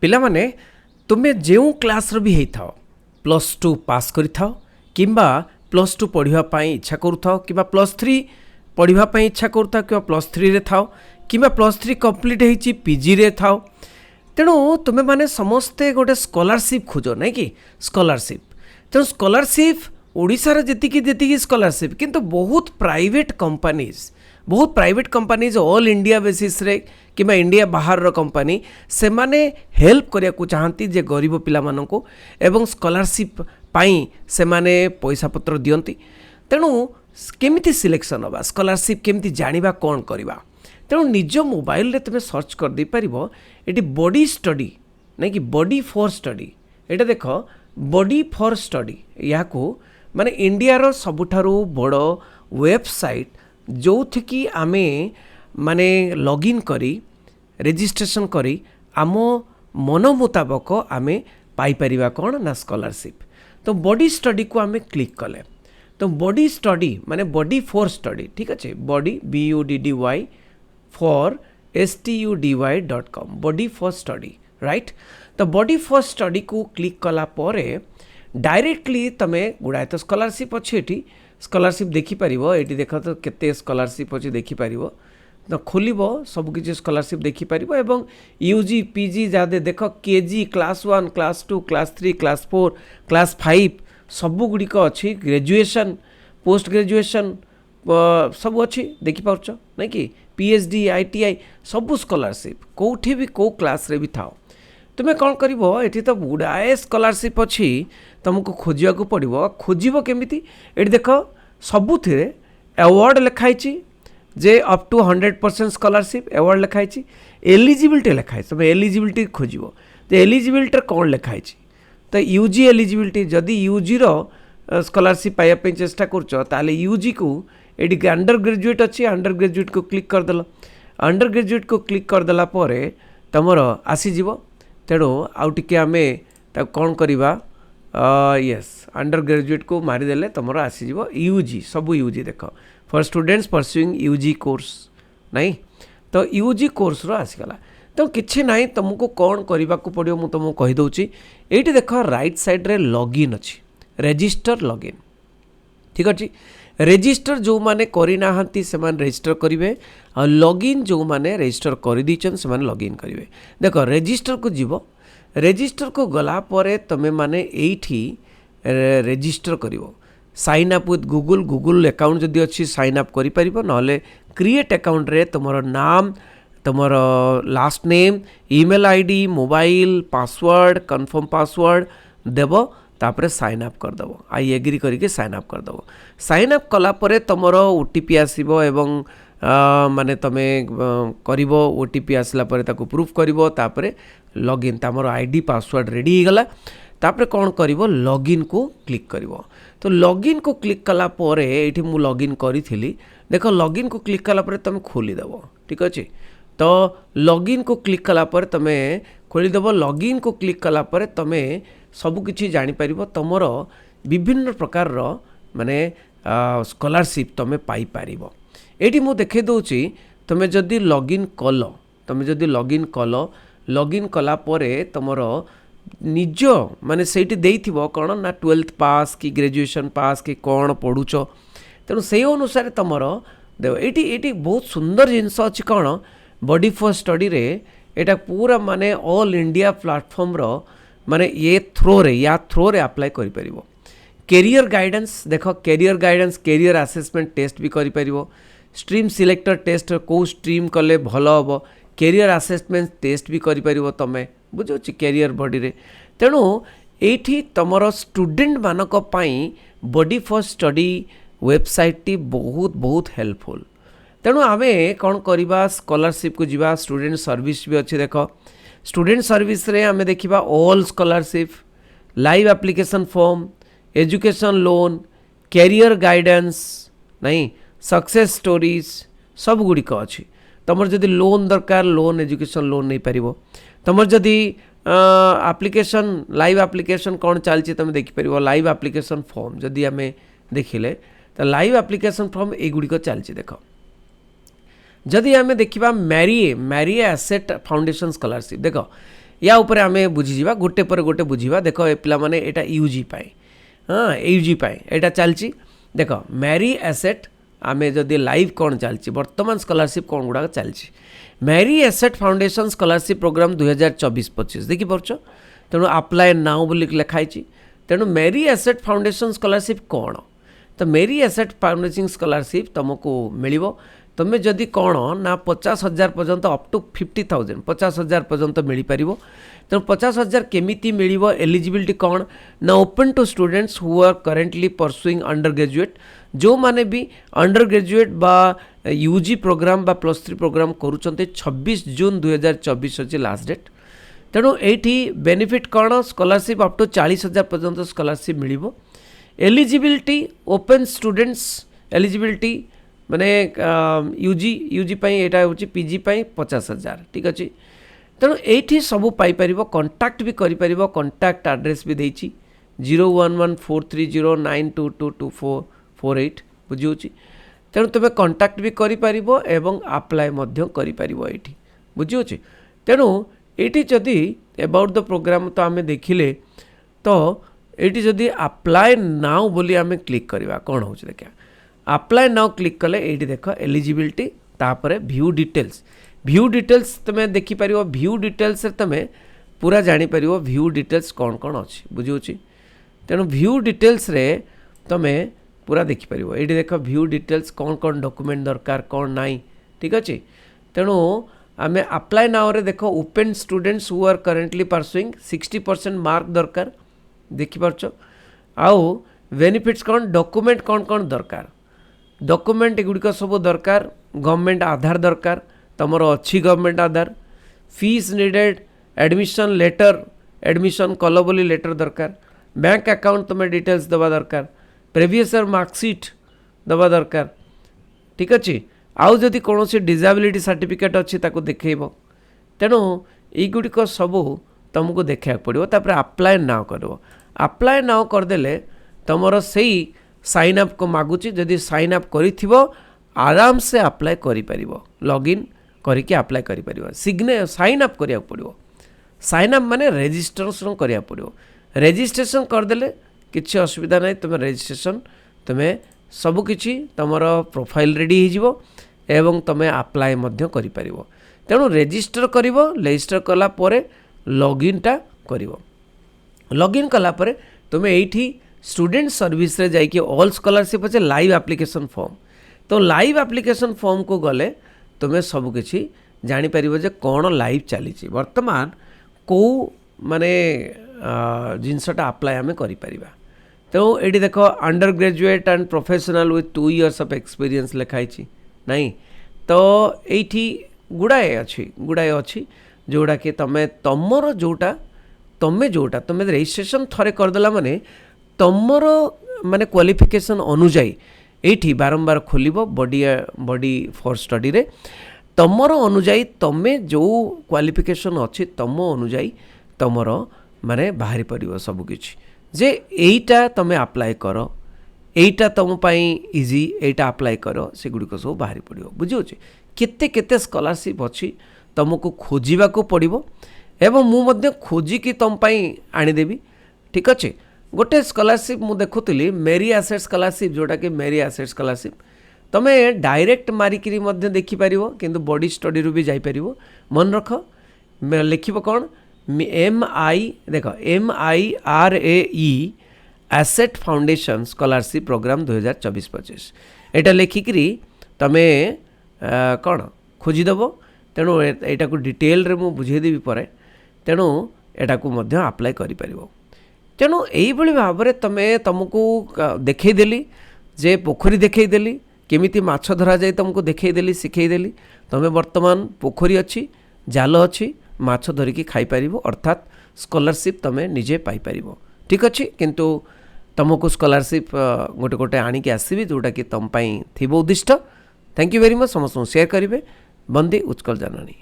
पिला माने तुमे जो क्लास रो भी हेइथाओ +2 पास करिथाओ किंबा +2 पढ़िबा पई इच्छा करूथाओ किंबा +3 पढ़िबा पई इच्छा करूथाओ किंबा +3 रे थाओ किंबा +3 कंप्लीट हेइची पीजी रे थाओ तेणु तुमे माने समस्ते गोटे स्कॉलरशिप खोज नहीं कि स्कॉलरशिप तेणु स्कॉलरशिप ओडिशार जेतिकी जेतिकी स्कॉलरशिप किंतु बहुत private companies all India basis रे किंबा इंडिया बाहर रो कंपनी से माने हेल्प करिया को चाहती जे गरीब पिला माननको एवं स्कॉलरशिप पाई से माने पैसा पत्र दियंती तेणु केमिति सिलेक्शन होबा स्कॉलरशिप केमिति जानिबा कोन करबा तेणु निज मोबाइल रे तुम सर्च कर दे पारिबो एटी बॉडी स्टडी नहीं कि बॉडी फॉर स्टडी एटा देख बॉडी फॉर स्टडी या को माने इंडिया रो सबुठारु बड़ वेबसाइट जो थी कि आमे माने लॉगिन करी रजिस्ट्रेशन करी आम मन मुताबक आमे पाई परिबा कौन ना स्कॉलरशिप तो बॉडी स्टडी को आमे क्लिक कले तो बॉडी स्टडी माने बॉडी फॉर स्टडी ठीक अच्छे body BUDDY for STUDY.com body for study right तो बॉडी फॉर स्टडी को क्लिक कला परे डायरेक्टली तमे गुड़ाए तो स्कॉलरशिप अच्छे एटी स्कॉलरशिप देखिपर ये देख तो केते स्कॉलरशिप अच्छे देखिपर तो खोल सबकि स्कॉलरशिप देखिपर एवं UG PG जहाँ देख KG class 1 class 2 class 3 class 4 class 5 सबुगुड़िक अच्छी ग्रेजुएशन पोस्ट ग्रेजुएशन सब अच्छी देखिपार नहीं कि PhD ITI सबू स्कॉलरशिप कौटी भी कौ क्लास रे भी थाओ तुम्हें कौन कर ये तो गुड़ाए स्कॉलरशिप अच्छी तुमको खोजा पड़ो खोज केमिति ये देख सबुथिरे अवार्ड लिखाई जे अप टू 100% स्कॉलरशिप अवार्ड लिखाई एलिजिबिलिटी लिखाई तुम एलिजिबिलिटी खोज तो एलिजिबिलिटी कौन लिखाई तो UG एलिजिबिलिटी जदि UG रो स्कॉलरशिप पाइबा चेष्टा कर UG को ये अंडर ग्रेजुएट अच्छी अंडर ग्रेजुएट को क्लिक करदेल अंडर ग्रेजुएट को क्लिक करदेला तुमर आसीज तेणु आउ टिके आमे कौन करवा यस अंडर ग्रेजुएट को मारिदेले तुमर आसीज UG सब UG देख for students pursuing UG course नहीं तो UG कोर्स रो आसीगला तो किछि नहीं तुमको कौन करने को पड़ो मुझे तुमको कहीदे ये देख राइट साइड रे लॉगिन अच्छी रजिस्टर लॉगिन ठीक अच्छे रजिस्टर जो माने करना से रजिस्टर करेंगे और लॉगिन जो माने रजिस्टर कर दीचन से माने लॉगिन करेंगे देख रजिस्टर को जीव रजिस्टर को गला परे तमे माने एठी रजिस्टर करिवो sign up with Google account जदि अच्छी साइन अप करि परिबो नहले क्रिएट अकाउंट रे तुमर नाम तुमर last name email ID mobile password confirm password देव तापरे साइन अप करदेव आई एग्री करके साइन अप करदेव साइन अप कला परे तुमर OTP आसीबो एवं माने तमे करिवो OTP आसला परे ताको प्रूफ करिवो तापरे लॉगिन तमर आईडी पासवर्ड रेडी हो गला तापरे कौन करिवो लॉगिन को क्लिक करिवो तो लॉगिन को क्लिक कला परे एठी मु लॉगिन करिथिली देख लॉगिन को क्लिक कला परे तमे खोली देबो ठीक अछि तो लॉगिन को क्लिक कला परे तमे खोली देबो लॉगिन को क्लिक कला परे तमे सब किछि जानि परिबो तमर विभिन्न प्रकार रो माने स्कॉलरशिप तमे पाई पारिबो एठी मु देखे दोची तमे जदि लॉगिन कलो लॉगिन कला परे तमर निज माने सेठी देइथिबो कोन ना 12th पास कि ग्रेजुएशन पास कि कोन पढुछ तेणु से अनुसार तमर देव एटी बहुत सुंदर जिनस अच्छी कौन बॉडी फॉर स्टडी रे एटा पूरा माने ऑल इंडिया प्लेटफॉर्म रो माने ये थ्रो रे अप्लाई करि परिबो कैरियर गाइडेंस देख career guidance career assessment test भी करि परिबो स्ट्रीम सिलेक्टर टेस्ट को स्ट्रीम कले भलो हबो कैरियर असेसमेंट टेस्ट भी करि परिबो तमे बुझो कैरियर बॉडी रे तेणु एठी तमरो स्टूडेंट मानक पई body for study website T बहुत हेल्पफुल तेणु आमे कौन करवा स्कॉलरशिप को जीवा स्टूडेंट सर्विस भी अच्छे देख स्टूडेंट सर्विस रे आमे देखिबा all scholarship live application form education loan career guidance नहीं सक्सेस स्टोरीज सब गुड़िक अच्छी तुमर जदि लोन दरकार लोन एजुकेशन लोन नहीं पारिबो तुमर जदि एप्लिकेशन लाइव एप्लिकेशन कौन चलती तुम देखिपर लाइव एप्लिकेशन फॉर्म जदि आमे देखिले तो लाइव एप्लिकेशन फॉर्म एगुड़िक चलती देख जदि आमे देखिबा मैरिए एसेट फाउंडेशन स्कॉलरशिप देख या ऊपर आमे बुझीजिबा गोटे पर गोटे बुझीबा देख ए पिला माने एटा यूजी पाए हाँ यूजी पाए एटा चलची देख मैरी एसेट आमे जदि लाइव कौन चलची वर्तमान स्कॉलरशिप कौन गुड़ा चलची Mirae Asset foundation scholarship programme 2024-25 देखि परछ तेणु अप्लाई नाउ बोली लिखाई तेणु मैरी एसेट फाउंडेशन स्कॉलरशिप कौन तो मैरी एसेट फाउंडेशन स्कॉलरशिप तुमको मिलिबो तुम्हें जदि कौन ना 50,000 पर्यंत अप टू 50,000 50,000 पर्यंत मिल पार तेणु 50,000 केमिति मिलिबो एलिजिबिलिटी कौन ना open to students who are currently pursuing undergraduate जो माने भी अंडर ग्रेजुएट बा यूजी प्रोग्राम बा +3 प्रोग्राम करूचंते 26 जून 2024 अछि लास्ट डेट तेणु एठी बेनिफिट कौन स्कॉलरशिप अप टू 40,000 पर्यंत स्कॉलरशिप मिलिबो एलिजिबिलिटी ओपन स्टूडेंट्स एलिजिबिलिटी माने यूजी पाई एटा होची पीजी पाई 50,000 ठीक अछि तेणु एठी सबु पाई परिबो कांटेक्ट भी करि परिबो कांटेक्ट एड्रेस भी देछि 01143092222448 बुझिउछि तेणु तुम कांटेक्ट भी करि परिबो एवं अप्लाई मध्य करि परिबो एठी बुझिउछि तेणु एठी जदि अबाउट द प्रोग्राम तो आमे देखिले तो एठी जदि अप्लाई नाउ बोली आमे क्लिक करिवा कोन होछि देखा अप्लाई नाउ क्लिक कले एठी देख एलिजिबिलिटी तापरे व्यू डिटेल्स तुम्हें देखि परिबो व्यू डिटेल्स रे तुम्हें पूरा जानि परिबो व्यू डिटेल्स कौन कौन अछि बुझिउछि तेणु व्यू डिटेल्स रे तुम्हें पूरा देखि परिबो एठी देख व्यू डिटेल्स कौन कौन डॉक्यूमेंट दरकार कौन नाई ठीक अछि तेणु आमे अप्लाई नाउ रे देख open students who are currently pursuing 60% mark दरकार देखि परछो आउ बेनिफिट्स कौन डॉक्यूमेंट कौन कौन दरकार डॉक्यूमेंट एगुड़िक सब दरकार गवर्नमेंट आधार दरकार तमर अच्छी government Aadhaar fees needed admission letter admission कल बोली लेटर दरकार बैंक अकाउंट तुम्हें डिटेल्स दबा दरकार प्रीवियस ईयर मार्कशीट दबा दरकार ठीक अच्छे आउ जदि कौन सी डिसेबिलिटी सर्टिफिकेट अच्छी ताको देखो तेणु युड़िक सबू तुमको देखा पड़ो तापर अप्लाई नाउ कर अप्लाई नाउ करदेले तुमर से साइन अप को मागुची जदि साइन अप करिथिबो आराम से अप्लाई करि परिबो लॉगिन करके अप्लाई करि परिबो साइन अप करिया पड़ो साइन अप माने रजिस्ट्रेशन करिया पड़ो रजिस्ट्रेशन करदेले किछि असुविधा नहीं तुम रजिस्ट्रेशन तुम्हें सबकिछि तुमर प्रोफाइल रेडी हो एवं तुम्हें अप्लाई मध्य करि परिबो तेणु रजिस्टर करिवो रजिस्टर कला परे लॉगिन टा करिवो लॉगिन कला परे तुम्हें एठी स्टूडेंट सर्विस रे जाइए ऑल स्कॉलरशिप अच्छे लाइव एप्लिकेशन फॉर्म तो लाइव एप्लिकेशन फॉर्म को गले तुम्हें सबकि जापर जे कौन लाइव चली वर्तमान कौ माने जिनसटा अप्लाई आम कर तो ये देख under graduate and professional with 2 years of experience लिखाई नहीं तो ये गुड़ाए अच्छी जोड़ा कि तुम्हें तुमर जोटा तुम्हें रजिस्ट्रेशन थरे करदेला माने तुमर माने क्वालिफिकेशन अनुजाई एठी बारंबार खोलिबो बॉडी फॉर स्टडी रे तुमर अनुजाई तमे जो क्वालिफिकेशन अच्छी तुम अनुजाई तुमर माने बाहरी पड़ो सबकिछि जे एईटा तमे अप्लाई कर एईटा तुम पाई इजी एईटा अप्लाई कर से गुड़िक सब बाहरी पड़ो बुझिउछि केते केते स्कॉलरशिप अच्छी तुमको खोजिबा को पड़िबो एवं मु मध्य खोजिकी तुम पाई आनीदेवी ठीक अच्छे गोटे स्कॉलरशिप मु देखुली मेरी एसेट स्कॉलरशिप जोटा कि मेरी एसेट स्कॉलरशिप तुम्हें डायरेक्ट मारिकी मध्य देखिपार किंतु बॉडी स्टडी रू भी जापर मन रख लिख कौन MI देख MIRAE asset foundation scholarship programme 2024-25 एटा लिखिकी तुम्हें कौन खोजिदेव तेणु एटा को डिटेल रे मु बुझेदेवी पर तेणु एटा को मध्य अप्लाई करि तेणु यही भाव में तुमको देखईदेली जे पोखरी देखईदेली केमिति माछ धरा जाए तुमको देखईदेली शिखईदेली तुम्हें वर्तमान पोखरी अच्छी जाल अच्छी माछ धरिकी खाईपार अर्थात स्कॉलरशिप तुम्हें निजे पाइपर ठीक अच्छे किंतु तुमको स्कॉलरशिप गोटे गोटे आणिकी आसबि जोटा कि तुम थी उद्दिष्ट थैंक यू वेरी मच समस्त शेयर करेंगे बंदी उत्कल जननी।